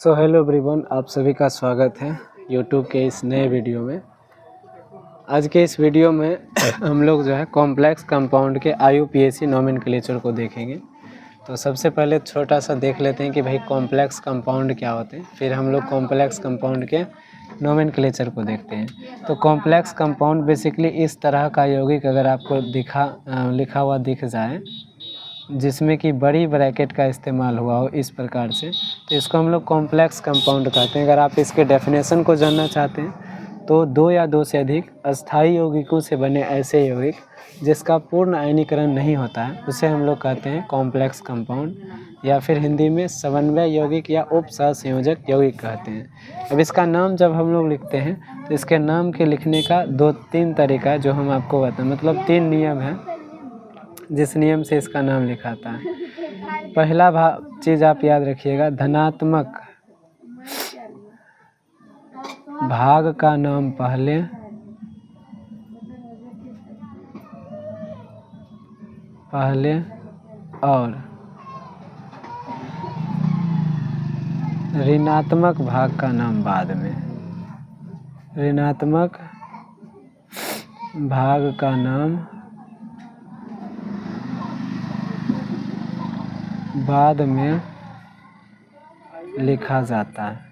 Hello everyone, आप सभी का स्वागत है यूट्यूब के इस नए वीडियो में। आज के इस वीडियो में हम लोग जो है कॉम्प्लेक्स कंपाउंड के IUPAC नोमेनक्लेचर को देखेंगे। तो सबसे पहले छोटा सा देख लेते हैं कि भाई कॉम्प्लेक्स कंपाउंड क्या होते हैं, फिर हम लोग कॉम्प्लेक्स कंपाउंड के नोमेनक्लेचर को देखते हैं। तो कॉम्प्लेक्स कंपाउंड बेसिकली इस तरह का यौगिक अगर आपको लिखा हुआ दिख जाए जिसमें कि बड़ी ब्रैकेट का इस्तेमाल हुआ हो इस प्रकार से, तो इसको हम लोग कॉम्प्लेक्स कंपाउंड कहते हैं। अगर आप इसके डेफिनेशन को जानना चाहते हैं तो दो या दो से अधिक अस्थायी यौगिकों से बने ऐसे यौगिक जिसका पूर्ण आयनीकरण नहीं होता है उसे हम लोग कहते हैं कॉम्प्लेक्स कंपाउंड, या फिर हिंदी में समन्वय यौगिक या उप सहसंयोजक यौगिक कहते हैं। अब इसका नाम जब हम लोग लिखते हैं तो इसके नाम के लिखने का 2-3 तरीका है जो हम आपको बताएं, मतलब 3 नियम है जिस नियम से इसका नाम लिखाता है। पहला चीज़ आप याद रखिएगा, धनात्मक भाग का नाम पहले और ऋणात्मक भाग का नाम बाद में। ऋणात्मक भाग का नाम बाद में लिखा जाता है।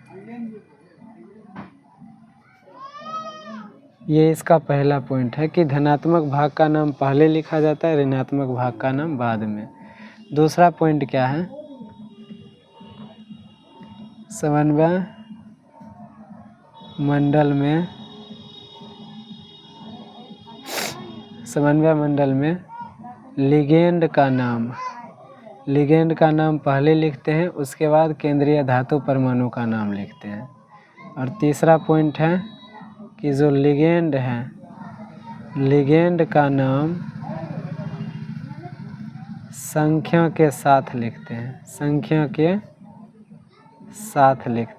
ये इसका पहला पॉइंट है कि धनात्मक भाग का नाम पहले लिखा जाता है, ऋणात्मक भाग का नाम बाद में। दूसरा पॉइंट क्या है, समन्वय मंडल में लिगेंड का नाम पहले लिखते हैं, उसके बाद केंद्रीय धातु परमाणु का नाम लिखते हैं। और तीसरा पॉइंट है कि जो लिगेंड है, लिगेंड का नाम संख्या के साथ लिखते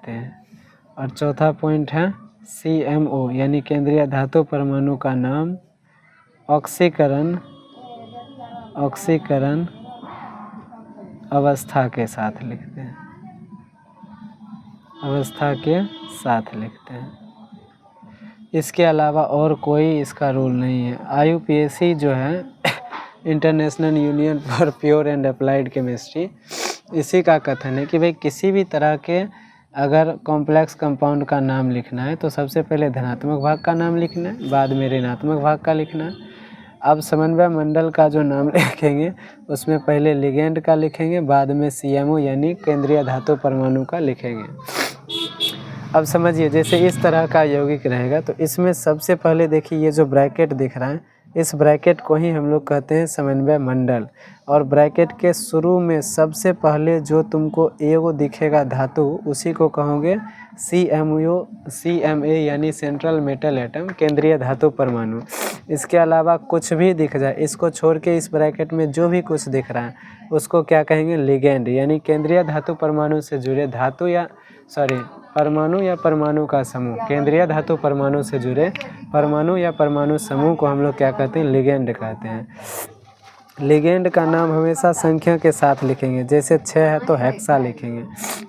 हैं। और चौथा पॉइंट है CMO यानी केंद्रीय धातु परमाणु का नाम ऑक्सीकरण अवस्था के साथ लिखते हैं। इसके अलावा और कोई इसका रूल नहीं है। IUPAC जो है international union for pure and applied chemistry, इसी का कथन है कि भाई किसी भी तरह के अगर कॉम्प्लेक्स कंपाउंड का नाम लिखना है तो सबसे पहले धनात्मक भाग का नाम लिखना है, बाद में ऋणात्मक भाग का लिखना है। अब समन्वय मंडल का जो नाम लिखेंगे उसमें पहले लिगेंड का लिखेंगे, बाद में CMO यानी केंद्रीय धातु परमाणु का लिखेंगे। अब समझिए, जैसे इस तरह का यौगिक रहेगा तो इसमें सबसे पहले देखिए ये जो ब्रैकेट दिख रहा है, इस ब्रैकेट को ही हम लोग कहते हैं समन्वय मंडल। और ब्रैकेट के शुरू में सबसे पहले जो तुमको एगो दिखेगा धातु, उसी को कहोगे CMA यानी सेंट्रल मेटल एटम, केंद्रीय धातु परमाणु। इसके अलावा कुछ भी दिख जाए, इसको छोड़ के इस ब्रैकेट में जो भी कुछ दिख रहा है उसको क्या कहेंगे, लिगेंड यानी केंद्रीय धातु परमाणु से जुड़े परमाणु या परमाणु का समूह। केंद्रीय धातु परमाणु से जुड़े परमाणु या परमाणु समूह को हम लोग क्या कहते हैं, लिगेंड कहते हैं। लिगेंड का नाम हमेशा संख्या के साथ लिखेंगे, जैसे 6 है तो हेक्सा लिखेंगे,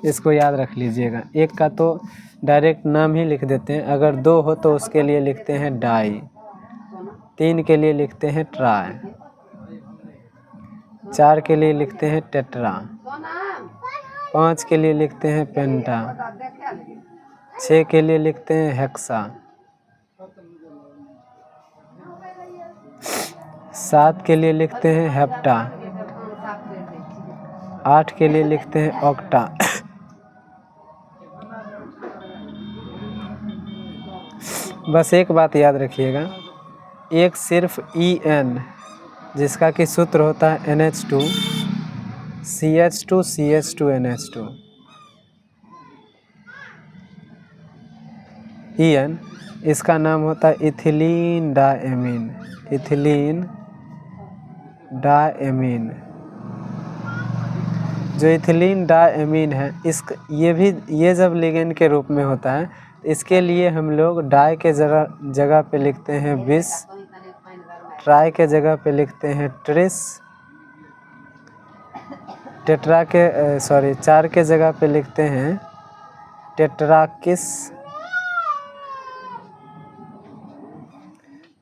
इसको याद रख लीजिएगा। 1 का तो डायरेक्ट नाम ही लिख देते हैं, अगर 2 हो तो उसके लिए लिखते हैं डाई, 3 के लिए लिखते हैं ट्राई, 4 के लिए लिखते हैं टेट्रा, 5 के लिए लिखते हैं पेंटा, 6 के लिए लिखते हैं हेक्सा, 7 के लिए लिखते हैं हेप्टा, 8 के लिए लिखते हैं ऑक्टा, बस एक बात याद रखिएगा, एक सिर्फ En जिसका कि सूत्र होता है NH2 CH2 NH2, En इसका नाम होता है इथिलीन डायमीन। जो इथिलीन डायमीन है, ये जब लिगेंड के रूप में होता है, इसके लिए हम लोग डाई के जगह पे लिखते हैं 20, ट्राई के जगह पे लिखते हैं ट्रिस, टेट्रा के 4 के जगह पे लिखते हैं टेट्राकिस,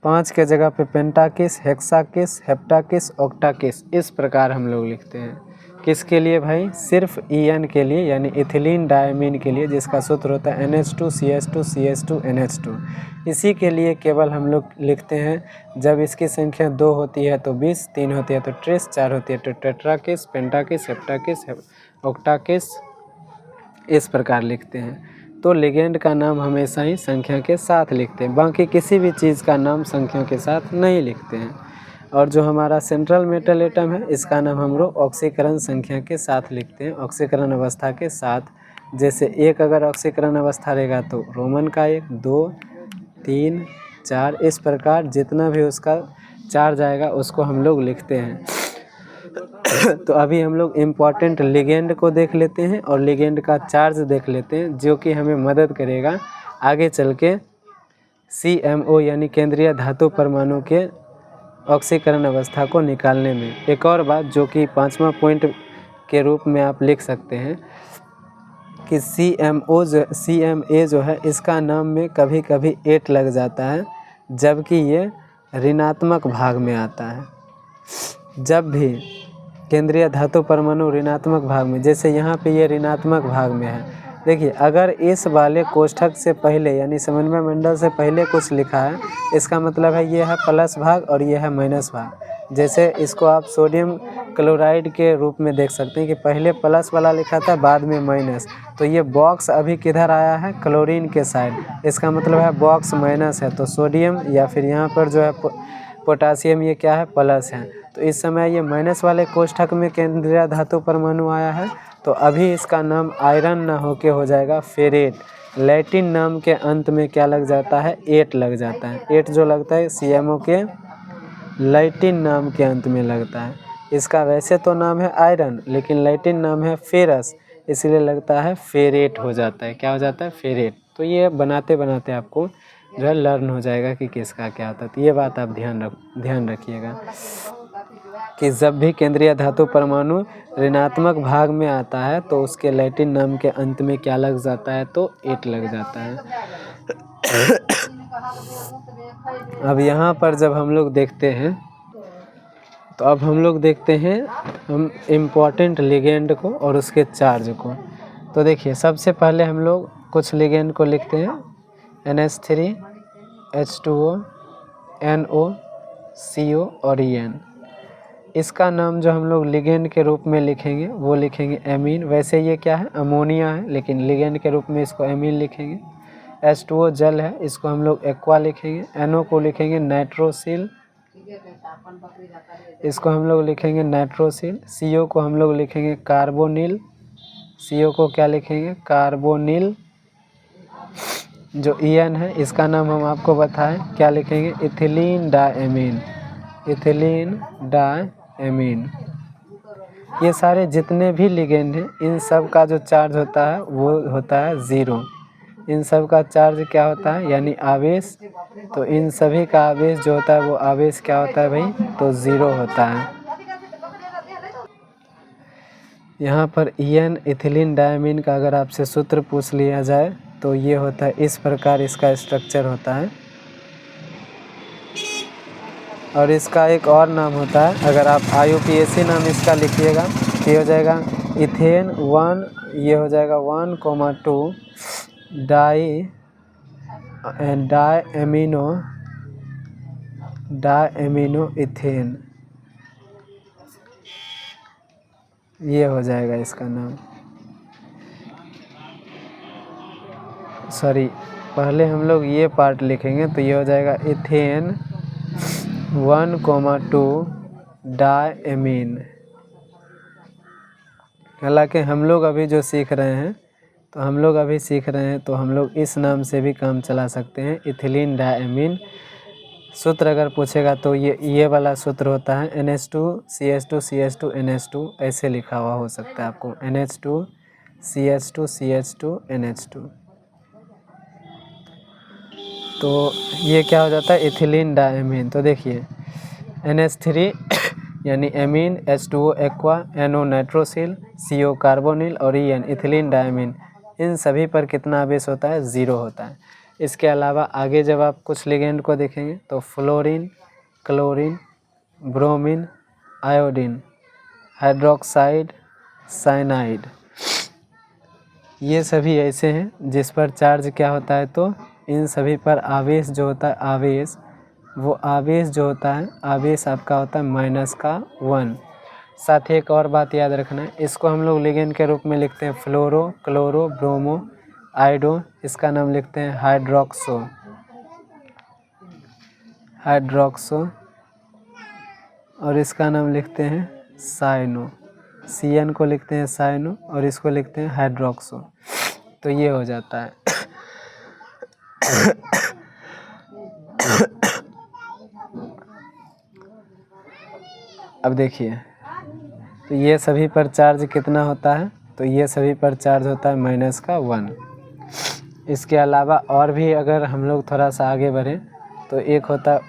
5 के जगह पे पेंटाकिस, हेक्साकिस, हेप्टाकिस, ऑक्टाकिस, इस प्रकार हम लोग लिखते हैं। किसके लिए भाई? सिर्फ EN के लिए, यानी इथिलीन डायमीन के लिए, जिसका सूत्र होता है NH2CH2CH2NH2। इसी के लिए केवल हम लोग लिखते हैं जब इसकी संख्या 2 होती है तो 20, 3 होती है तो 30, 4 होती है तो टेट्राकिस, पेंटाकिस, हेप्टाकिस, ऑक्टाकिस, इस प्रकार लिखते हैं। तो लिगेंड का नाम हमेशा ही संख्या के साथ लिखते हैं, बाकी किसी भी चीज़ का नाम संख्या के साथ नहीं लिखते हैं। और जो हमारा सेंट्रल मेटल एटम है, इसका नाम हम लोग ऑक्सीकरण संख्या के साथ लिखते हैं, ऑक्सीकरण अवस्था के साथ। जैसे एक अगर ऑक्सीकरण अवस्था रहेगा तो रोमन का 1, 2, 3, 4, इस प्रकार जितना भी उसका चार्ज आएगा उसको हम लोग लिखते हैं। तो अभी हम लोग इम्पॉर्टेंट लिगेंड को देख लेते हैं और लिगेंड का चार्ज देख लेते हैं, जो कि हमें मदद करेगा आगे चल के CMO यानी केंद्रीय धातु परमाणु के ऑक्सीकरण अवस्था को निकालने में। एक और बात जो कि 5वां पॉइंट के रूप में आप लिख सकते हैं कि CMA जो है, इसका नाम में कभी कभी 8 लग जाता है, जबकि ये ऋणात्मक भाग में आता है। जब भी केंद्रीय धातु परमाणु ऋणात्मक भाग में, जैसे यहाँ पे ये ऋणात्मक भाग में है, देखिए अगर इस वाले कोष्ठक से पहले यानी समन्वय मंडल से पहले कुछ लिखा है, इसका मतलब है ये है प्लस भाग और ये है माइनस भाग। जैसे इसको आप सोडियम क्लोराइड के रूप में देख सकते हैं कि पहले प्लस वाला लिखा था, बाद में माइनस। तो ये बॉक्स अभी किधर आया है? क्लोरीन के साइड, इसका मतलब है बॉक्स माइनस है, तो सोडियम या फिर यहाँ पर जो है पोटासियम, ये क्या है? प्लस है। तो इस समय ये माइनस वाले कोष्ठक में केंद्रीय धातु परमाणु आया है, तो अभी इसका नाम आयरन ना होके हो जाएगा फेरेट। लैटिन नाम के अंत में क्या लग जाता है? 8 लग जाता है। 8 जो लगता है CMO के लैटिन नाम के अंत में लगता है। इसका वैसे तो नाम है आयरन, लेकिन लैटिन नाम है फेरस, इसलिए लगता है फेरेट हो जाता है। क्या हो जाता है? फेरेट। तो ये बनाते बनाते आपको जो है लर्न हो जाएगा कि किसका क्या होता है। तो ये बात आप ध्यान रखिएगा कि जब भी केंद्रीय धातु परमाणु ऋणात्मक भाग में आता है तो उसके लैटिन नाम के अंत में क्या लग जाता है? तो 8 लग जाता है। अब यहाँ पर जब हम लोग देखते हैं, तो अब हम लोग देखते हैं हम इम्पॉर्टेंट लिगेंड को और उसके चार्ज को। तो देखिए सबसे पहले हम लोग कुछ लिगेंड को लिखते हैं, NH3, H2O, NO, CO और EN। इसका नाम जो हम लोग लिगेंड के रूप में लिखेंगे वो लिखेंगे एमीन। वैसे ये क्या है? अमोनिया है, लेकिन लिगेंड के रूप में इसको एमीन लिखेंगे। H2O जल है, इसको हम लोग एक्वा लिखेंगे। NO को लिखेंगे नाइट्रोसिल, इसको हम लोग लिखेंगे नाइट्रोसिल। CO को हम लोग लिखेंगे कार्बोनिल, CO को क्या लिखेंगे? कार्बोनिल। जो EN है, इसका नाम हम आपको बताएं, क्या लिखेंगे? Ethylene diamine, ethylene diamine. ये सारे जितने भी लिगेंड हैं, इन सब का जो चार्ज होता है वो होता है 0। इन सब का चार्ज क्या होता है? यानी आवेश। तो इन सभी का आवेश जो होता है वो आवेश क्या होता है भाई? तो 0 होता है। यहाँ पर EN इथिलीन डायमीन का अगर आपसे सूत्र पूछ लिया जाए तो ये होता है, इस प्रकार इसका स्ट्रक्चर होता है। और इसका एक और नाम होता है, अगर आप IUPAC नाम इसका लिखिएगा तो ये हो जाएगा इथेन 1, ये हो जाएगा 1,2 डायएमिनो इथेन, ये हो जाएगा इसका नाम। सॉरी, पहले हम लोग ये पार्ट लिखेंगे तो ये हो जाएगा इथेन 1,2 डायएमीन। हालांकि हम लोग अभी जो सीख रहे हैं तो हम लोग इस नाम से भी काम चला सकते हैं, इथिलीन डायएमीन। सूत्र अगर पूछेगा तो ये वाला सूत्र होता है NH2CH2CH2NH2, ऐसे लिखा हुआ हो सकता है आपको, NH2CH2CH2NH2। तो ये क्या हो जाता है? Ethylene diamine. तो देखिए NH3 यानी amine, H2O aqua, NO nitrosyl, CO carbonyl और EN इथिलीन डायमीन। इन सभी पर कितना आवेश होता है, 0 होता है। इसके अलावा आगे जब आप कुछ लिगेंड को देखेंगे तो fluorine, chlorine, bromine, iodine, hydroxide, cyanide, ये सभी ऐसे हैं जिस पर चार्ज क्या होता है, तो इन सभी पर आवेश जो होता है, आवेश जो होता है, आवेश आपका होता है -1। साथ ही एक और बात याद रखना है, इसको हम लोग लिगेंड के रूप में लिखते हैं फ्लोरो, क्लोरो, ब्रोमो, आयोडो, इसका नाम लिखते हैं हाइड्रोक्सो, और इसका नाम लिखते हैं साइनो। CN को लिखते हैं साइनो और इसको लिखते हैं हाइड्रोक्सो। तो ये हो जाता है। अब देखिए, तो ये सभी पर चार्ज कितना होता है, तो ये सभी पर चार्ज होता है -1। इसके अलावा और भी अगर हम लोग थोड़ा सा आगे बढ़ें तो एक होता है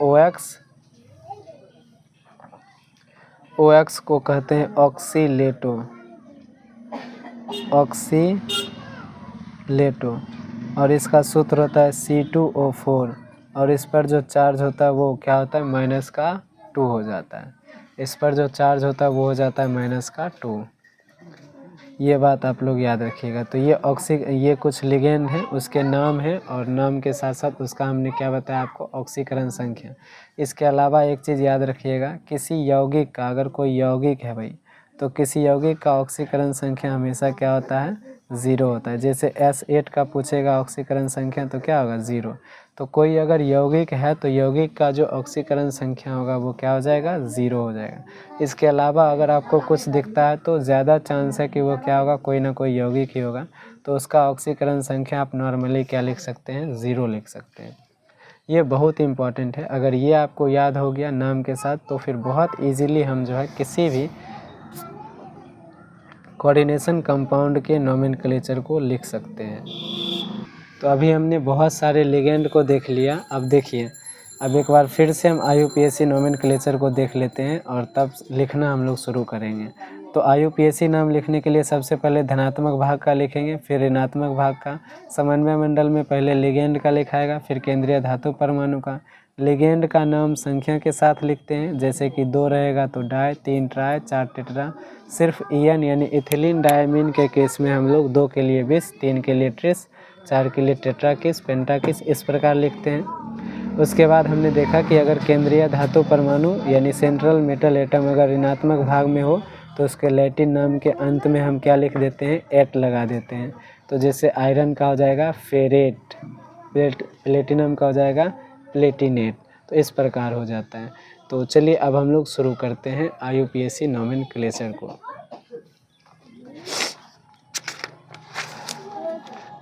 OX को कहते हैं ऑक्सीलेटो, और इसका सूत्र होता है C2O4, और इस पर जो चार्ज होता है वो क्या होता है, -2 हो जाता है। इस पर जो चार्ज होता है वो हो जाता है -2। ये बात आप लोग याद रखिएगा। तो ये कुछ लिगेंड है, उसके नाम है, और नाम के साथ साथ उसका हमने क्या बताया आपको, ऑक्सीकरण संख्या। इसके अलावा एक चीज़ याद रखिएगा, किसी यौगिक का, अगर कोई यौगिक है भाई, तो किसी यौगिक का ऑक्सीकरण संख्या हमेशा क्या होता है, 0 होता है। जैसे S8 का पूछेगा ऑक्सीकरण संख्या तो क्या होगा, 0। तो कोई अगर यौगिक है तो यौगिक का जो ऑक्सीकरण संख्या होगा वो क्या हो जाएगा, 0 हो जाएगा। इसके अलावा अगर आपको कुछ दिखता है तो ज़्यादा चांस है कि वो क्या होगा, कोई ना कोई यौगिक ही होगा, तो उसका ऑक्सीकरण संख्या आप नॉर्मली क्या लिख सकते हैं, 0 लिख सकते हैं। ये बहुत इम्पॉर्टेंट है। अगर ये आपको याद हो गया नाम के साथ तो फिर बहुत ईजीली हम जो है किसी भी कोऑर्डिनेशन कंपाउंड के नोमेनक्लेचर को लिख सकते हैं। तो अभी हमने बहुत सारे लिगेंड को देख लिया। अब देखिए, अब एक बार फिर से हम IUPAC नोमेनक्लेचर को देख लेते हैं और तब लिखना हम लोग शुरू करेंगे। तो IUPAC नाम लिखने के लिए सबसे पहले धनात्मक भाग का लिखेंगे, फिर ऋणात्मक भाग का। समन्वय मंडल में पहले लिगेंड का लिखाएगा, फिर केंद्रीय धातु परमाणु का। लिगेंड का नाम संख्या के साथ लिखते हैं, जैसे कि 2 रहेगा तो डाई, 3 ट्राई, 4 टेट्रा। सिर्फ EN यानी इथिलीन डायमीन के केस में हम लोग 2 के लिए बिस, 3 के लिए ट्रिस, 4 के लिए टेट्राकिस, पेंटाकिस, इस प्रकार लिखते हैं। उसके बाद हमने देखा कि अगर केंद्रीय धातु परमाणु यानी सेंट्रल मेटल एटम अगर ऋणात्मक भाग में हो तो उसके लैटिन नाम के अंत में हम क्या लिख देते हैं, एट लगा देते हैं। तो जैसे आयरन का हो जाएगा फेरेट, प्लेटिनम का हो जाएगा प्लेटिनेट। तो इस प्रकार हो जाता है। तो चलिए अब हम लोग शुरू करते हैं IUPAC नोमेनक्लेचर को।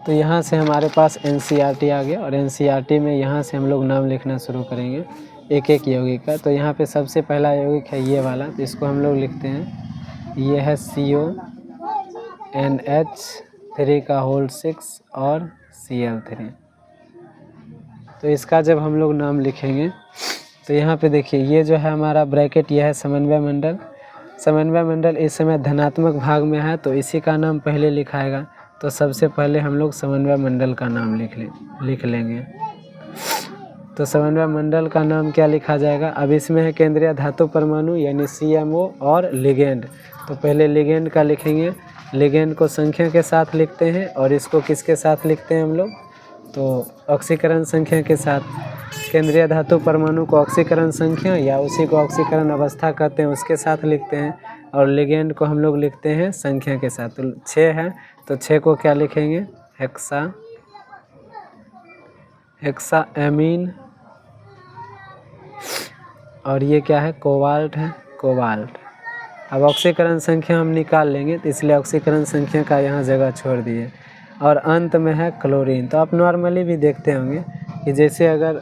तो यहाँ से हमारे पास NCERT आ गया, और NCERT में यहाँ से हम लोग नाम लिखना शुरू करेंगे एक एक यौगिक का। तो यहाँ पे सबसे पहला यौगिक है ये वाला, तो इसको हम लोग लिखते हैं, ये है CONH3 और Cl3। तो इसका जब हम लोग नाम लिखेंगे तो यहाँ पे देखिए, ये जो है हमारा ब्रैकेट, यह है समन्वय मंडल। समन्वय मंडल इस समय धनात्मक भाग में है तो इसी का नाम पहले लिखाएगा। तो सबसे पहले हम लोग समन्वय मंडल का नाम लिख लेंगे। तो समन्वय मंडल का नाम क्या लिखा जाएगा, अब इसमें है केंद्रीय धातु परमाणु यानी CMO और लिगेंड। तो पहले लिगेंड का लिखेंगे, लिगेंड को संख्या के साथ लिखते हैं, और इसको किसके साथ लिखते हैं हम लोग, तो ऑक्सीकरण संख्या के साथ। केंद्रीय धातु परमाणु को ऑक्सीकरण संख्या या उसी को ऑक्सीकरण अवस्था कहते हैं उसके साथ लिखते हैं, और लिगेंड को हम लोग लिखते हैं संख्या के साथ। तो 6 है तो 6 को क्या लिखेंगे, हेक्साएमीन, और ये क्या है, कोबाल्ट है, कोबाल्ट। अब ऑक्सीकरण संख्या हम निकाल लेंगे तो इसलिए ऑक्सीकरण संख्या का यहाँ जगह छोड़ दिए, और अंत में है क्लोरीन। तो आप नॉर्मली भी देखते होंगे कि जैसे अगर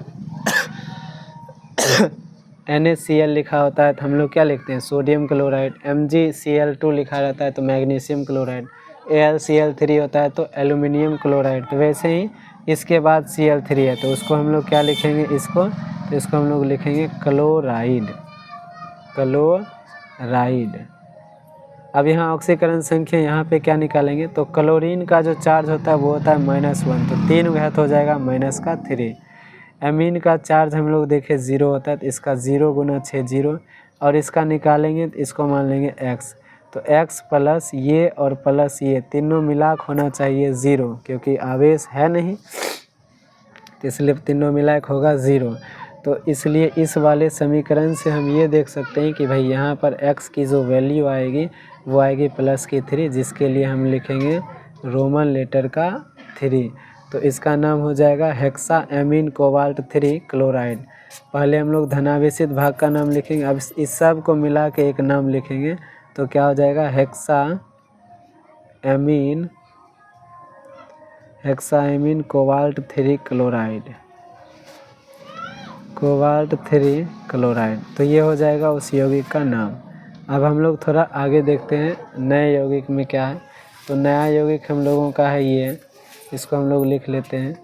NaCl लिखा होता है तो हम लोग क्या लिखते हैं, सोडियम क्लोराइड। MgCl2 लिखा रहता है तो मैग्नीशियम क्लोराइड। AlCl3 होता है तो एल्यूमिनियम क्लोराइड। तो वैसे ही इसके बाद Cl3 है तो उसको हम लोग क्या लिखेंगे, इसको हम लोग लिखेंगे क्लोराइड। अब यहाँ ऑक्सीकरण संख्या यहाँ पे क्या निकालेंगे, तो क्लोरीन का जो चार्ज होता है वो होता है -1, तो 3 घात हो जाएगा -3। एमीन का चार्ज हम लोग देखें 0 होता है, तो इसका 0 × 6 0, और इसका निकालेंगे तो इसको मान लेंगे x, तो x प्लस ये और प्लस ये तीनों मिलाक होना चाहिए 0, क्योंकि आवेश है नहीं, तो इसलिए तीनों मिलाक होगा 0। तो इसलिए इस वाले समीकरण से हम ये देख सकते हैं कि भाई यहाँ पर x की जो वैल्यू आएगी वो आएगी +3, जिसके लिए हम लिखेंगे रोमन लेटर का 3। तो इसका नाम हो जाएगा हेक्साएमीन कोबाल्ट 3 क्लोराइड। पहले हम लोग धनावेशित भाग का नाम लिखेंगे, अब इस सब को मिला के एक नाम लिखेंगे, तो क्या हो जाएगा हेक्साएमीन कोबाल्ट 3 क्लोराइड, कोबाल्ट 3 क्लोराइड। तो ये हो जाएगा उस यौगिक का नाम। अब हम लोग थोड़ा आगे देखते हैं नए यौगिक में क्या है। तो नया यौगिक हम लोगों का है ये, इसको हम लोग लिख लेते हैं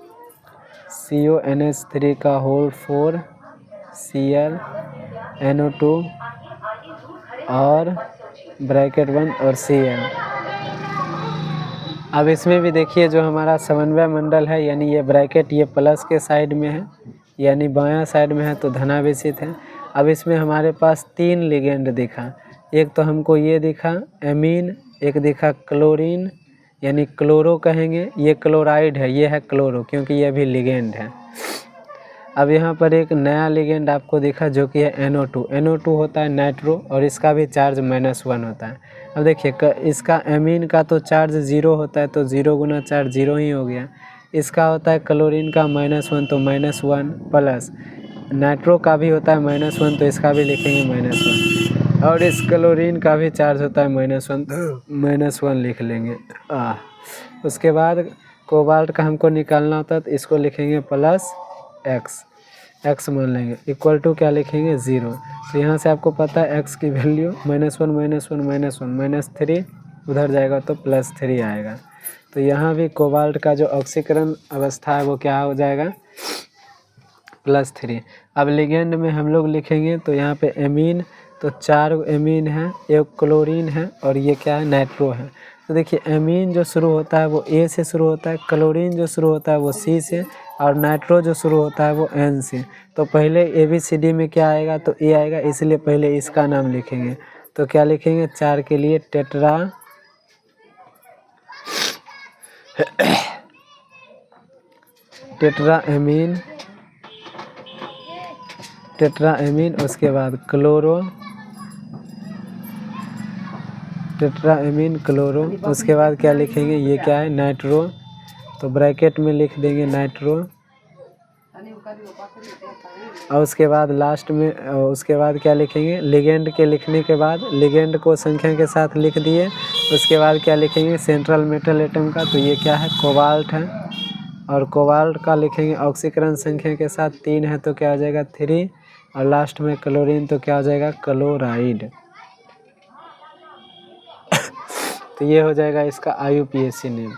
CONH3 का होल 4 Cl NO2 और ब्रैकेट 1 और Cl। अब इसमें भी देखिए जो हमारा समन्वय मंडल है, यानी ये ब्रैकेट ये प्लस के साइड में है, यानी बायां साइड में है तो धनावेशित है। अब इसमें हमारे पास 3 लिगेंड दिखा, एक तो हमको ये दिखा एमीन, एक दिखा क्लोरीन यानी क्लोरो कहेंगे, ये क्लोराइड है, ये है क्लोरो क्योंकि ये भी लिगेंड है। अब यहाँ पर एक नया लिगेंड आपको दिखा जो कि है NO2। NO2 होता है नाइट्रो और इसका भी चार्ज -1 होता है। अब देखिए इसका एमीन का तो चार्ज 0 होता है, तो 0 × 4 0 ही हो गया। इसका होता है क्लोरीन का -1, तो -1 प्लस नाइट्रो का भी होता है -1, तो इसका भी लिखेंगे -1, और इस क्लोरीन का भी चार्ज होता है -1, तो -1 लिख लेंगे। उसके बाद कोबाल्ट का हमको निकालना होता है, तो इसको लिखेंगे +x मान लेंगे, इक्वल टू क्या लिखेंगे 0। तो यहाँ से आपको पता है x की वैल्यू -1 -3 उधर जाएगा तो +3 आएगा। तो यहाँ भी कोबाल्ट का जो ऑक्सीकरण अवस्था है वो क्या हो जाएगा +3। अब लिगेंड में हम लोग लिखेंगे तो यहाँ पे एमीन, तो 4 एमीन है, एक क्लोरीन है और ये क्या है नाइट्रो है। तो देखिए एमीन जो शुरू होता है वो A से शुरू होता है, क्लोरीन जो शुरू होता है वो C से, और नाइट्रो जो शुरू होता है वो N से। तो पहले ABCD में क्या आएगा, तो A आएगा, इसलिए पहले इसका नाम लिखेंगे। तो क्या लिखेंगे 4 के लिए टेट्राएमीन, उसके बाद टेट्राएमीन क्लोरो, उसके बाद क्या लिखेंगे, ये क्या है नाइट्रो, तो ब्रैकेट में लिख देंगे नाइट्रो, और उसके बाद लास्ट में उसके बाद क्या लिखेंगे लिगेंड के लिखने के बाद लिगेंड को संख्या के साथ लिख दिए। उसके बाद क्या लिखेंगे सेंट्रल मेटल एटम का, तो ये क्या है कोबाल्ट है, और कोबाल्ट का लिखेंगे ऑक्सीकरण संख्या के साथ 3 है तो क्या हो जाएगा 3, और लास्ट में क्लोरीन तो क्या हो जाएगा क्लोराइड। तो ये हो जाएगा इसका IUPAC नेम।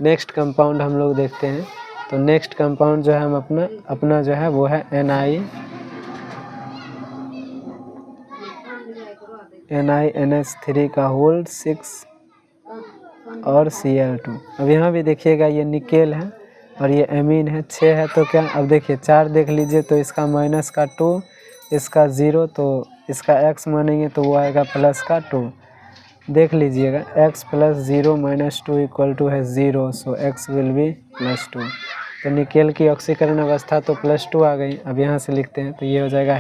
नेक्स्ट कंपाउंड हम लोग देखते हैं। तो नेक्स्ट कंपाउंड जो है हम अपना जो है वो है NiNH3 का होल 6 और Cl2। अब यहाँ भी देखिएगा ये निकेल है और ये एमीन है, 6 है तो क्या, अब देखिए 4 देख लीजिए, तो इसका -2, इसका 0, तो इसका x मानेंगे तो वो आएगा +2। देख लीजिएगा x + 0 - 2 = है 0, सो x विल बी +2। तो निकेल की ऑक्सीकरण अवस्था तो +2 आ गई। अब यहाँ से लिखते हैं तो ये हो जाएगा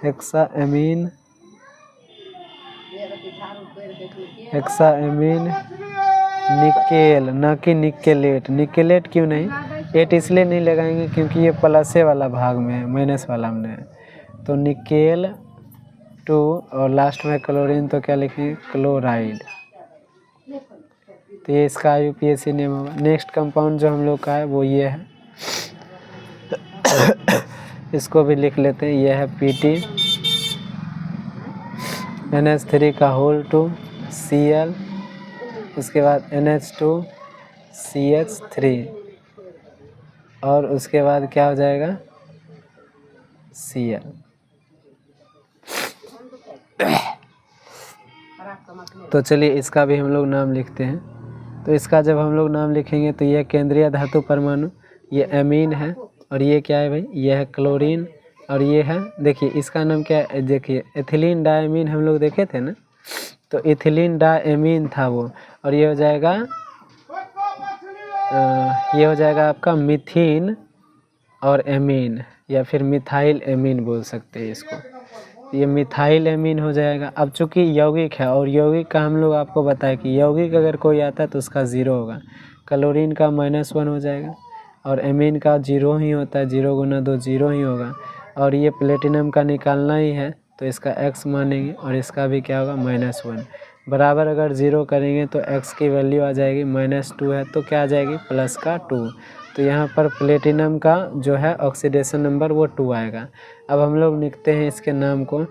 हेक्साएमीन निकेल, ना कि निकेलेट। निकेलेट क्यों नहीं, 8 इसलिए नहीं लगाएंगे क्योंकि ये प्लसे वाला भाग में है, माइनस वाला में है। तो निकेल 2 और लास्ट में क्लोरीन, तो क्या लिखेंगे क्लोराइड। तो ये इसका IUPAC नेम होगा। नेक्स्ट कंपाउंड जो हम लोग का है वो ये है, इसको भी लिख लेते हैं, ये है PT NH3 का होल 2 Cl, उसके बाद NH2 CH3, और उसके बाद क्या हो जाएगा Cl। तो चलिए इसका भी हम लोग नाम लिखते हैं। तो इसका जब हम लोग नाम लिखेंगे तो यह केंद्रीय धातु परमाणु, ये एमीन है, और ये क्या है भाई, ये है क्लोरीन, और ये है, देखिए इसका नाम क्या है, देखिए एथिलीन डायमीन हम लोग देखे थे ना, तो एथिलीन डायमीन था वो, और ये हो जाएगा आपका मिथीन और एमीन, या फिर मिथाइल एमीन बोल सकते हैं इसको, ये मिथाइल एमीन हो जाएगा। अब चूंकि यौगिक है, और यौगिक का हम लोग आपको बताया कि यौगिक अगर कोई आता है तो उसका 0 होगा, क्लोरीन का -1 हो जाएगा, और एमीन का 0 ही होता है, 0 × 2 0 ही होगा, और ये प्लेटिनम का निकालना ही है तो इसका x मानेंगे, और इसका भी क्या होगा -1, बराबर अगर 0 करेंगे तो x की वैल्यू आ जाएगी -2 है तो क्या आ जाएगी +2, तो यहाँ पर प्लेटिनम का जो है ऑक्सीडेशन नंबर वो 2 आएगा। अब हम लोग लिखते हैं इसके नाम को,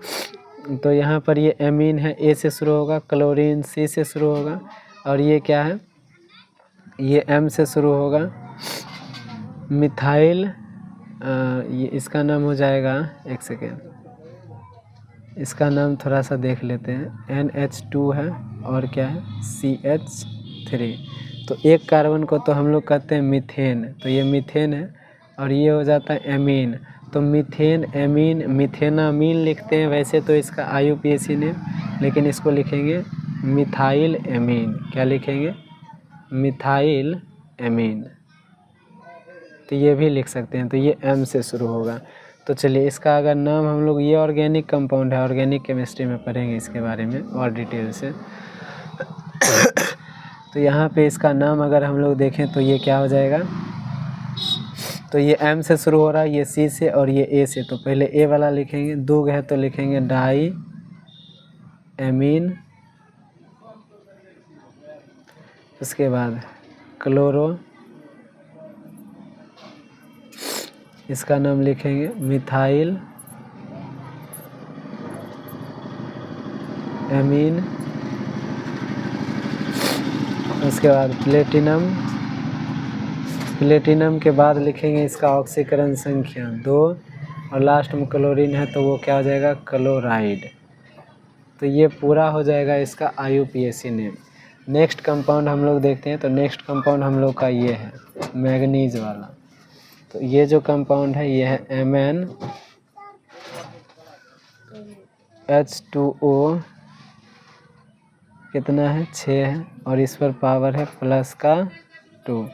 तो यहाँ पर ये एमीन है, A से शुरू होगा, क्लोरीन C से शुरू होगा, और ये क्या है, ये M से शुरू होगा, मिथाइल, ये इसका नाम हो जाएगा, एक सेकेंड, इसका नाम थोड़ा सा देख लेते हैं, NH2 है, और क्या है CH3, तो एक कार्बन को तो हम लोग कहते हैं मीथेन, तो ये मीथेन है, और ये हो जाता है एमीन, तो मीथेन एमीन मिथेनामीन लिखते हैं वैसे तो इसका IUPAC नेम, लेकिन इसको लिखेंगे मिथाइल एमीन, क्या लिखेंगे, मिथाइल एमीन, तो ये भी लिख सकते हैं, तो ये M से शुरू होगा। तो चलिए इसका अगर नाम हम लोग, ये ऑर्गेनिक कंपाउंड है, ऑर्गेनिक केमिस्ट्री में पढ़ेंगे इसके बारे में और डिटेल से। तो यहाँ पे इसका नाम अगर हम लोग देखें तो ये क्या हो जाएगा, तो ये M से शुरू हो रहा है, ये C से, और ये A से, तो पहले A वाला लिखेंगे, 2 है तो लिखेंगे डाई एमीन, उसके बाद क्लोरो, इसका नाम लिखेंगे मिथाइल एमीन, उसके बाद प्लेटिनम, प्लेटिनम के बाद लिखेंगे इसका ऑक्सीकरण संख्या 2, और लास्ट में क्लोरीन है तो वो क्या हो जाएगा क्लोराइड, तो ये पूरा हो जाएगा इसका IUPAC नेम। नेक्स्ट कंपाउंड हम लोग देखते हैं, तो नेक्स्ट कंपाउंड हम लोग का ये है मैग्नीज वाला, तो ये जो कंपाउंड है ये है MnH2O, कितना है 6 है, और इस पर पावर है +2,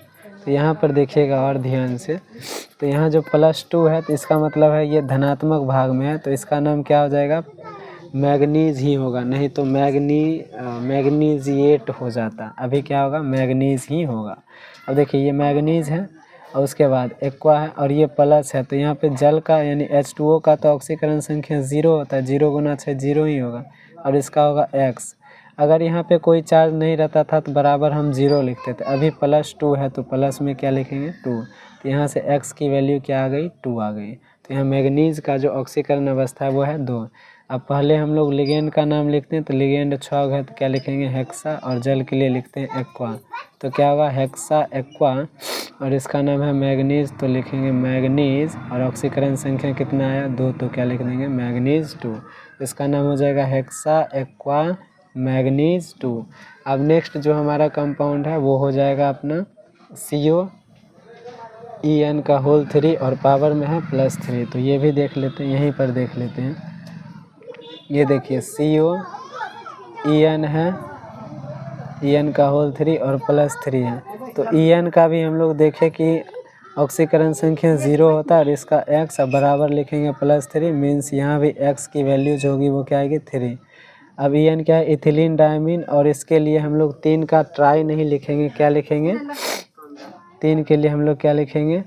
तो यहाँ पर देखिएगा और ध्यान से, तो यहाँ जो +2 है तो इसका मतलब है ये धनात्मक भाग में है, तो इसका नाम क्या हो जाएगा मैग्नीज ही होगा, नहीं तो मैग्नीजिएट हो जाता, अभी क्या होगा मैग्नीज ही होगा। अब देखिए ये मैग्नीज है, और उसके बाद एक्वा है, और ये प्लस है, तो यहाँ पे जल का यानी H2O का तो ऑक्सीकरण संख्या 0 होता है, 0 × 6 0 ही होगा, और इसका होगा X। अगर यहाँ पे कोई चार्ज नहीं रहता था तो बराबर हम 0 लिखते थे, अभी +2 है तो प्लस में क्या लिखेंगे 2, तो यहाँ से X की वैल्यू क्या आ गई 2 आ गई, तो यहाँ मैग्नीज का जो ऑक्सीकरण अवस्था है वो है 2। अब पहले हम लोग लिगेंड का नाम लिखते हैं, तो लिगेंड 6 है तो क्या लिखेंगे हेक्सा, और जल के लिए लिखते हैं एक्वा, तो क्या होगा हेक्सा एक्वा, और इसका नाम है मैग्नीज, तो लिखेंगे मैग्नीज, और ऑक्सीकरण संख्या कितना है 2, तो क्या लिख देंगे मैग्नीज 2, इसका नाम हो जाएगा हेक्सा एक्वा मैग्नीज 2। अब नेक्स्ट जो हमारा कंपाउंड है वो हो जाएगा अपना COEn3 और पावर में है +3, तो ये भी देख लेते हैं, यहीं पर देख लेते हैं। ये देखिए COEn है, En3 और +3 है, तो En का भी हम लोग देखें कि ऑक्सीकरण संख्या 0 होता है, और इसका X अब बराबर लिखेंगे +3, मीन्स यहाँ भी X की वैल्यू जो होगी वो क्या आएगी 3। अब En क्या है इथिलीन डायमीन, और इसके लिए हम लोग 3 का ट्राई नहीं लिखेंगे, क्या लिखेंगे 3 के लिए हम लोग क्या लिखेंगे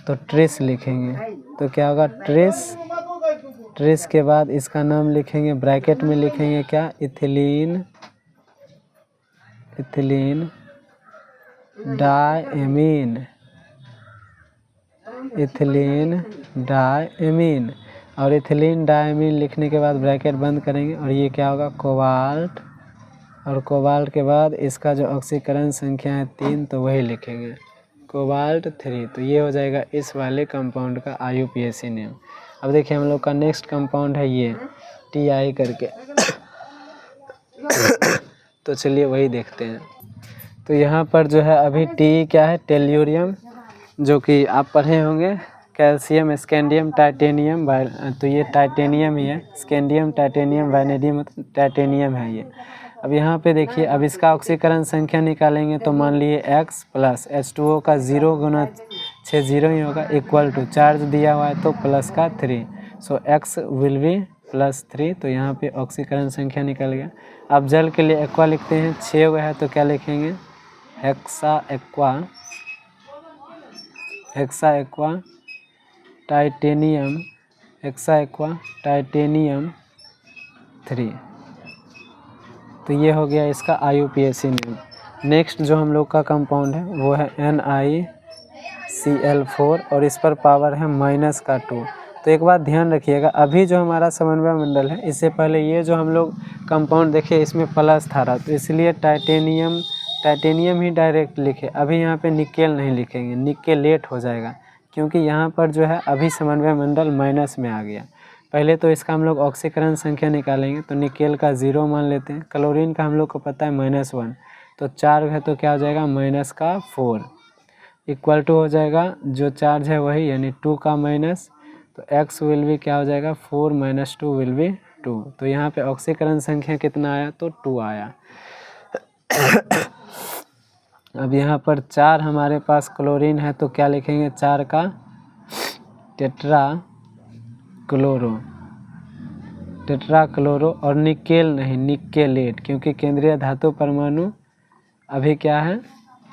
तो ट्रिस लिखेंगे, तो क्या होगा ट्रिस, ट्रिस के बाद इसका नाम लिखेंगे ब्रैकेट में लिखेंगे क्या इथिलीन डायमीन, इथिलीन डायमीन, और इथिलीन डायमीन लिखने के बाद ब्रैकेट बंद करेंगे, और ये क्या होगा कोबाल्ट, और कोबाल्ट के बाद इसका जो ऑक्सीकरण संख्या है 3 तो वही लिखेंगे कोबाल्ट 3, तो ये हो जाएगा इस वाले कंपाउंड का IUPAC नेम। अब देखिए हम लोग का नेक्स्ट कंपाउंड है ये TI करके तो चलिए वही देखते हैं। तो यहाँ पर जो है अभी टी क्या है, टेल्यूरियम, जो कि आप पढ़े होंगे, कैल्शियम, स्कैंडियम, टाइटेनियम, तो ये टाइटेनियम ही है। स्कैंडियम, टाइटेनियम, वैनेडियम, टाइटेनियम है ये। अब यहाँ पे देखिए, अब इसका ऑक्सीकरण संख्या निकालेंगे तो मान लिए x प्लस H2O का 0 गुना 6 0 ही होगा, इक्वल टू चार्ज दिया हुआ है तो प्लस का 3, सो x विल बी +3। तो यहाँ पे ऑक्सीकरण संख्या निकल गया। अब जल के लिए एक्वा लिखते हैं, 6 है तो क्या लिखेंगे, hexa aqua titanium, hexa aqua titanium 3। तो ये हो गया इसका IUPAC नेम। नेक्स्ट जो हम लोग का कंपाउंड है वो है NiCl4 और इस पर पावर है -2। तो एक बात ध्यान रखिएगा, अभी जो हमारा समन्वय मंडल है, इससे पहले ये जो हम लोग कंपाउंड देखे इसमें प्लस था रहा, तो इसलिए टाइटेनियम ही डायरेक्ट लिखे। अभी यहाँ पे निकेल नहीं लिखेंगे, निकेलेट हो जाएगा, क्योंकि यहाँ पर जो है अभी समन्वय मंडल माइनस में आ गया। पहले तो इसका हम लोग ऑक्सीकरण संख्या निकालेंगे, तो निकेल का 0 मान लेते हैं। क्लोरीन का हम लोग को पता है -1, तो 4 है तो क्या हो जाएगा, -4 इक्वल टू हो जाएगा जो चार्ज है वही, यानी 2 का माइनस, तो x विल भी क्या हो जाएगा, 4 - 2 विल बी 2। तो यहाँ पे ऑक्सीकरण संख्या कितना आया, तो 2 आया। अब यहाँ पर 4 हमारे पास क्लोरीन है तो क्या लिखेंगे, 4 का टेट्राक्लोरो और निकेल नहीं, निकेलेट, क्योंकि केंद्रीय धातु परमाणु अभी क्या है,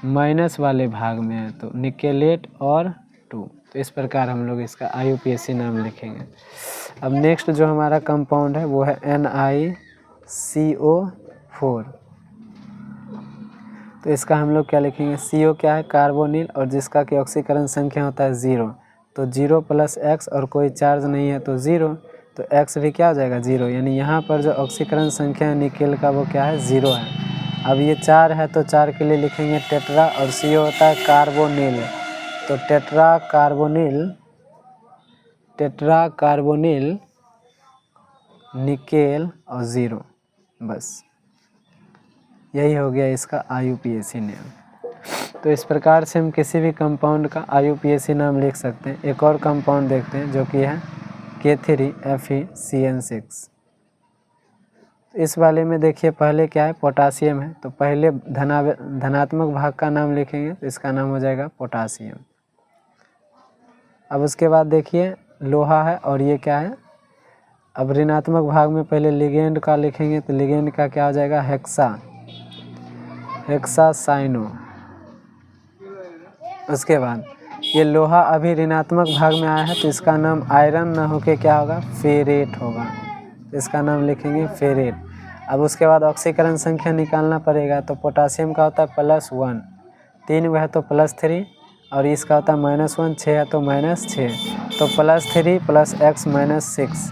माइनस वाले भाग में है, तो निकेलेट और 2। तो इस प्रकार हम लोग इसका IUPAC नाम लिखेंगे। अब नेक्स्ट जो हमारा कंपाउंड है वो है NiCO4। तो इसका हम लोग क्या लिखेंगे, CO क्या है, कार्बोनिल, और जिसका कि ऑक्सीकरण संख्या होता है 0, तो 0 + x और कोई चार्ज नहीं है तो 0, तो x भी क्या हो जाएगा, 0, यानी यहाँ पर जो ऑक्सीकरण संख्या है निकेल का वो क्या है, 0 है। अब ये 4 है तो 4 के लिए लिखेंगे टेट्रा, और CO होता है कार्बोनिल, तो टेट्राकार्बोनिल निकेल और 0, बस यही हो गया इसका IUPAC नाम। तो इस प्रकार से हम किसी भी कंपाउंड का IUPAC नाम लिख सकते हैं। एक और कंपाउंड देखते हैं जो कि है K3FeCN6। इस वाले में देखिए पहले क्या है, पोटासियम है, तो पहले धनात्मक भाग का नाम लिखेंगे, तो इसका नाम हो जाएगा पोटासियम। अब उसके बाद देखिए लोहा है और ये क्या है, अब ऋणात्मक भाग में पहले लिगेंड का लिखेंगे, तो लिगेंड का क्या हो जाएगा, हेक्सासाइनो। उसके बाद ये लोहा अभी ऋणात्मक भाग में आया है तो इसका नाम आयरन ना होके क्या होगा, फेरेट होगा, इसका नाम लिखेंगे फेरेट। अब उसके बाद ऑक्सीकरण संख्या निकालना पड़ेगा, तो पोटासियम का होता है +1, 3 है तो +3, और इसका होता है -1, 6 है तो -6, तो +3 + x - 6,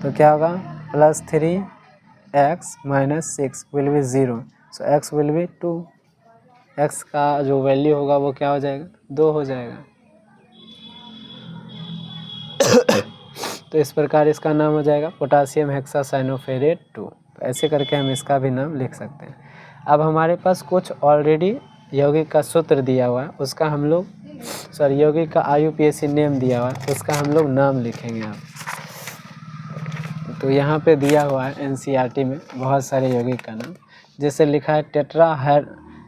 तो क्या होगा, +3x - 6 will be 0, so x will be 2। x का जो वैल्यू होगा वो क्या हो जाएगा, 2 हो जाएगा। तो इस प्रकार इसका नाम हो जाएगा पोटासियम हेक्सासाइनोफेरेट 2। तो ऐसे करके हम इसका भी नाम लिख सकते हैं। अब हमारे पास कुछ ऑलरेडी यौगिक का सूत्र दिया हुआ है, उसका हम लोग यौगिक का IUPAC नेम दिया हुआ है, उसका हम लोग नाम लिखेंगे। आप तो यहाँ पे दिया हुआ है NCERT में बहुत सारे यौगिक का नाम, जैसे लिखा है टेट्रा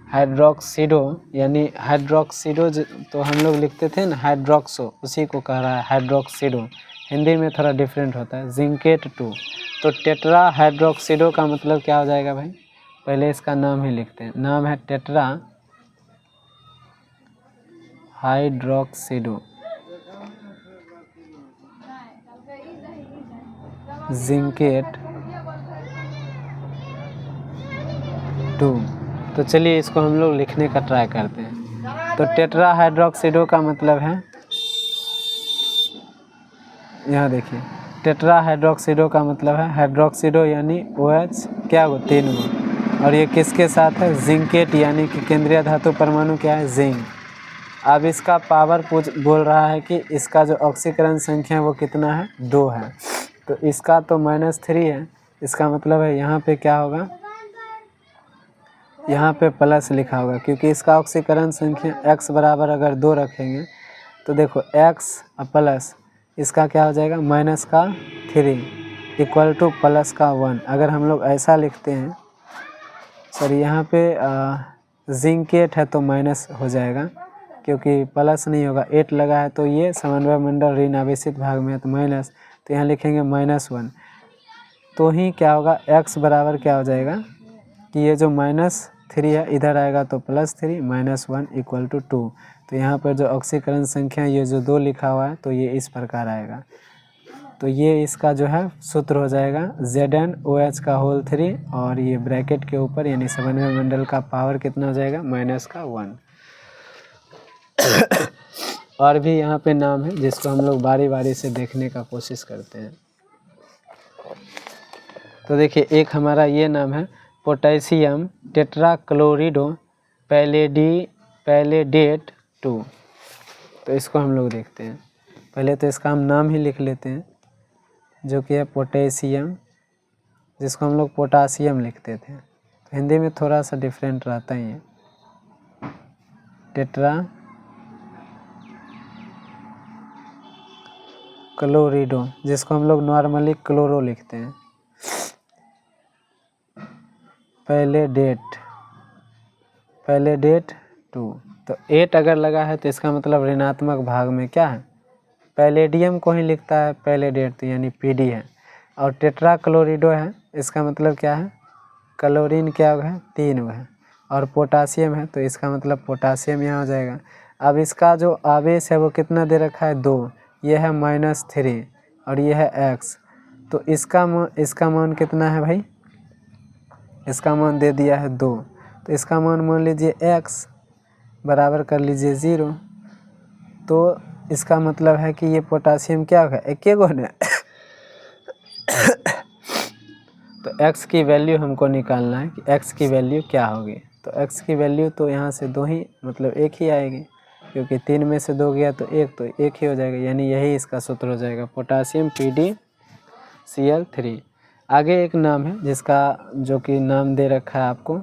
हाइड्रोक्सिडो, यानी हाइड्रोक्सिडो, तो हम लोग लिखते थे ना हाइड्रोक्सो, उसी को कह रहा है हाइड्रोक्सिडो, हिंदी में थोड़ा डिफरेंट होता है। जिंकेट 2, तो टेट्रा हाइड्रोक्सिडो का मतलब क्या हो जाएगा भाई, पहले इसका नाम ही लिखते हैं, नाम है टेट्रा हाइड्रोक्सिडो जिंकेट 2। तो चलिए इसको हम लोग लिखने का ट्राई करते हैं। तो टेट्रा हाइड्रोक्सिडो का मतलब है, यहाँ देखिए टेट्रा हाइड्रोक्सिडो का मतलब है, हाइड्रोक्सिडो यानी OH क्या हो, 3 गो, और ये किसके साथ है, जिंकेट, यानी कि केंद्रीय धातु परमाणु क्या है, जिंक। अब इसका पावर बोल रहा है कि इसका जो ऑक्सीकरण संख्या है वो कितना है, 2 है, तो इसका तो -3 है, इसका मतलब है यहाँ पे क्या होगा, यहाँ पे प्लस लिखा होगा क्योंकि इसका ऑक्सीकरण संख्या x बराबर अगर 2 रखेंगे तो देखो x प्लस इसका क्या हो जाएगा माइनस का 3 इक्वल टू प्लस का 1। अगर हम लोग ऐसा लिखते हैं, सॉरी यहाँ पे जिंक 8 है तो माइनस हो जाएगा क्योंकि प्लस नहीं होगा, 8 लगा है तो ये समन्वय मंडल ऋण आवेशित भाग में है तो माइनस, तो यहाँ लिखेंगे -1। तो ही क्या होगा x बराबर क्या हो जाएगा कि ये जो -3 है इधर आएगा तो +3 -1 इक्वल टू 2। तो यहाँ पर जो ऑक्सीकरण संख्या ये जो 2 लिखा हुआ है तो ये इस प्रकार आएगा। तो ये इसका जो है सूत्र हो जाएगा ZnOH का होल 3 और ये ब्रैकेट के ऊपर यानी समन्वय मंडल का पावर कितना हो जाएगा -1। और भी यहाँ पे नाम है जिसको हम लोग बारी बारी से देखने का कोशिश करते हैं। तो देखिए एक हमारा ये नाम है पोटेशियम टेट्राक्लोरिडो पैलेडेट 2। तो इसको हम लोग देखते हैं। पहले तो इसका हम नाम ही लिख लेते हैं जो कि है पोटेशियम, जिसको हम लोग पोटासियम लिखते थे। तो हिंदी में थोड़ा सा डिफरेंट रहता ही है। टेट्राक्लोरिडो जिसको हम लोग नॉर्मली क्लोरो लिखते हैं। पैलेडेट 2। तो 8 अगर लगा है तो इसका मतलब ऋणात्मक भाग में क्या है पैलेडियम को ही लिखता है पैलेडेट, तो यानी PD है। और टेट्राक्लोरिडो है इसका मतलब क्या है क्लोरीन क्या है 3 है। और पोटासियम है तो इसका मतलब पोटासियम यहाँ हो जाएगा। अब इसका जो आवेश है वो कितना दे रखा है 2, ये है -3 और ये है x। तो इसका मान कितना है भाई, इसका मान दे दिया है 2। तो इसका मान लीजिए x बराबर कर लीजिए 0। तो इसका मतलब है कि ये पोटासियम क्या होगा एक गो ना। तो x की वैल्यू हमको निकालना है कि x की वैल्यू क्या होगी। तो x की वैल्यू तो यहाँ से 2 ही मतलब 1 ही आएगी क्योंकि 3 में से 2 गया तो 1 ही हो जाएगा, यानी यही इसका सूत्र हो जाएगा पोटासियम PdCl3। आगे एक नाम है जिसका जो कि नाम दे रखा है आपको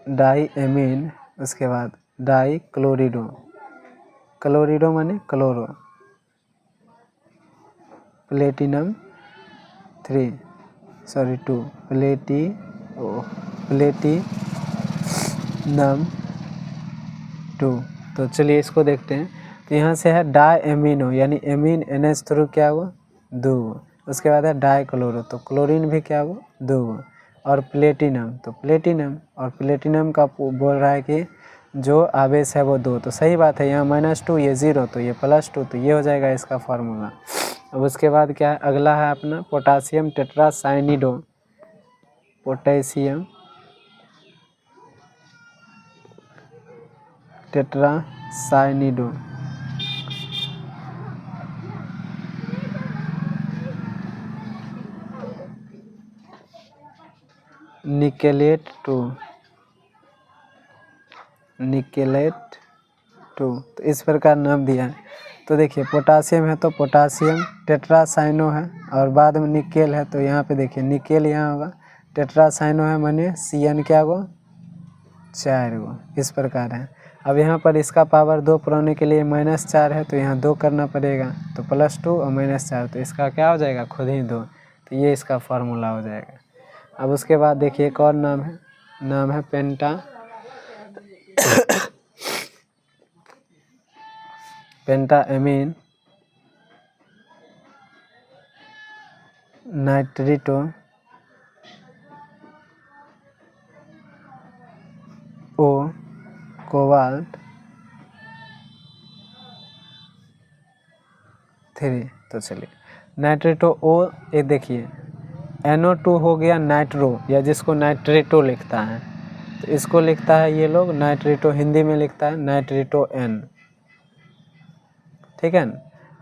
डाईएमीन, उसके बाद डाईक्लोरिडो, क्लोरिडो माने क्लोरो, प्लेटिनम 2 प्लेटिनम 2। तो चलिए इसको देखते हैं। तो यहाँ से है डाईएमीनो यानी एमीन NH थ्रू क्या हुआ 2। उसके बाद है डाईक्लोरो तो क्लोरीन भी क्या हुआ 2। और प्लेटिनम तो प्लेटिनम, और प्लेटिनम का बोल रहा है कि जो आवेश है वो 2। तो सही बात है, यहाँ -2 ये 0 तो ये +2 तो ये हो जाएगा इसका फार्मूला। अब उसके बाद क्या है अगला है अपना पोटासियम टेट्रासाइनिडो, पोटेशियम टेट्रासाइनिडो निकेलेट 2। तो इस प्रकार नाम दिया है। तो देखिए पोटासियम है तो पोटासियम टेट्रासाइनो है और बाद में निकेल है तो यहाँ पे देखिए निकेल यहाँ होगा, टेट्रासाइनो है माने CN क्या गो 4 गो, इस प्रकार है। अब यहाँ पर इसका पावर 2 पुराने के लिए -4 है तो यहाँ 2 करना पड़ेगा तो +2 और -4 तो इसका क्या हो जाएगा खुद ही 2। तो ये इसका फार्मूला हो जाएगा। अब उसके बाद देखिए एक और नाम है पेंटाएमीन नाइट्रेटो ओ कोबाल्ट 3। तो चलिए नाइट्रेटो ओ ये देखिए NO2 हो गया नाइट्रो या जिसको नाइट्रेटो लिखता है तो इसको लिखता है ये लोग नाइट्रेटो, हिंदी में लिखता है नाइट्रेटो N, ठीक है न।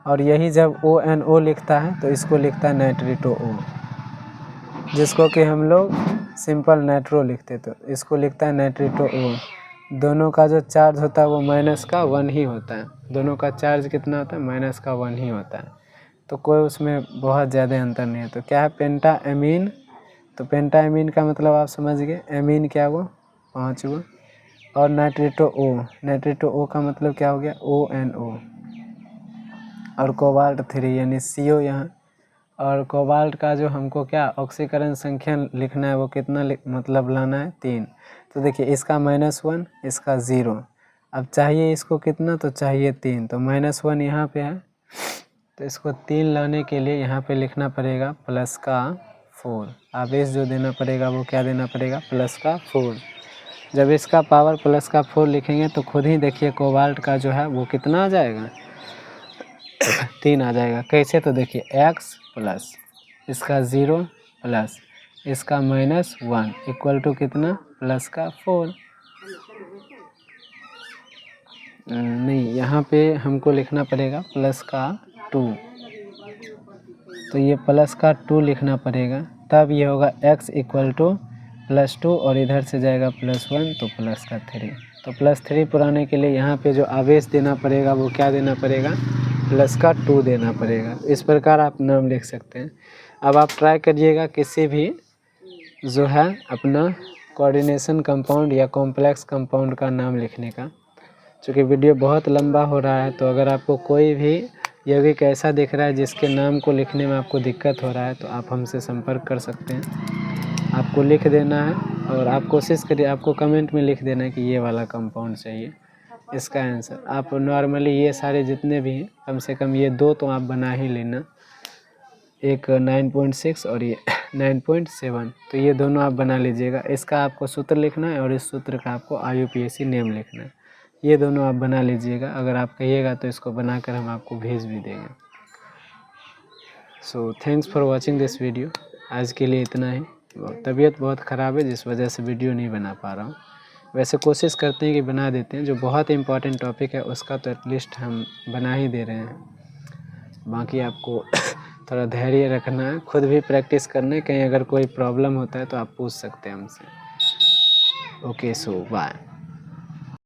और यही जब ONO लिखता है तो इसको लिखता है नाइट्रेटो O, जिसको कि हम लोग सिंपल नाइट्रो लिखते तो इसको लिखता है नाइट्रेटो O। दोनों का जो चार्ज होता है वो -1 ही होता है, दोनों का चार्ज कितना होता है -1 ही होता है। तो कोई उसमें बहुत ज़्यादा अंतर नहीं है। तो क्या है पेंटा एमीन, तो पेंटा एमीन का मतलब आप समझ गए, एमीन क्या हुआ 5 हुआ। और नाइट्रेटो ओ, नाइट्रेटो ओ का मतलब क्या हो गया ONO। और कोबाल्ट 3 यानी CO यहाँ। और कोबाल्ट का जो हमको क्या ऑक्सीकरण संख्या लिखना है वो कितना मतलब लाना है 3। तो देखिए इसका -1 इसका 0, अब चाहिए इसको कितना, तो चाहिए 3, तो -1 यहाँ पे है, तो इसको 3 लाने के लिए यहाँ पे लिखना पड़ेगा प्लस का 4। आवेश जो देना पड़ेगा वो क्या देना पड़ेगा प्लस का 4। जब इसका पावर प्लस का 4 लिखेंगे तो खुद ही देखिए कोबाल्ट का जो है वो कितना आ जाएगा 3 आ जाएगा। कैसे, तो देखिए x प्लस इसका 0 प्लस इसका -1 इक्वल टू कितना प्लस का 4। नहीं, यहाँ पे हमको लिखना पड़ेगा प्लस का 2, तो ये प्लस का 2 लिखना पड़ेगा, तब ये होगा x इक्वल टू +2 और इधर से जाएगा +1 तो प्लस का 3। तो +3 पुराने के लिए यहाँ पे जो आवेश देना पड़ेगा वो क्या देना पड़ेगा प्लस का 2 देना पड़ेगा। इस प्रकार आप नाम लिख सकते हैं। अब आप ट्राई करिएगा किसी भी जो है अपना कोऑर्डिनेशन कंपाउंड या कॉम्प्लेक्स कंपाउंड का नाम लिखने का। चूँकि वीडियो बहुत लंबा हो रहा है, तो अगर आपको कोई भी यौगिक ऐसा दिख रहा है जिसके नाम को लिखने में आपको दिक्कत हो रहा है तो आप हमसे संपर्क कर सकते हैं। आपको लिख देना है और आप कोशिश करिए, आपको कमेंट में लिख देना है कि ये वाला कंपाउंड चाहिए इसका आंसर। आप नॉर्मली ये सारे जितने भी हैं कम से कम ये 2 तो आप बना ही लेना, एक 9.6 और ये 9.7, तो ये दोनों आप बना लीजिएगा। इसका आपको सूत्र लिखना है और इस सूत्र का आपको IUPAC नेम लिखना है। ये दोनों आप बना लीजिएगा, अगर आप कहिएगा तो इसको बनाकर हम आपको भेज भी देंगे। So thanks for watching this video. आज के लिए इतना ही। तबीयत बहुत ख़राब है जिस वजह से वीडियो नहीं बना पा रहा हूँ। वैसे कोशिश करते हैं कि बना देते हैं, जो बहुत इम्पोर्टेंट टॉपिक है उसका तो एटलीस्ट हम बना ही दे रहे हैं। बाकी आपको थोड़ा धैर्य रखना है, खुद भी प्रैक्टिस करना है। कहीं अगर कोई प्रॉब्लम होता है तो आप पूछ सकते हैं हमसे। ओके, सो बाय।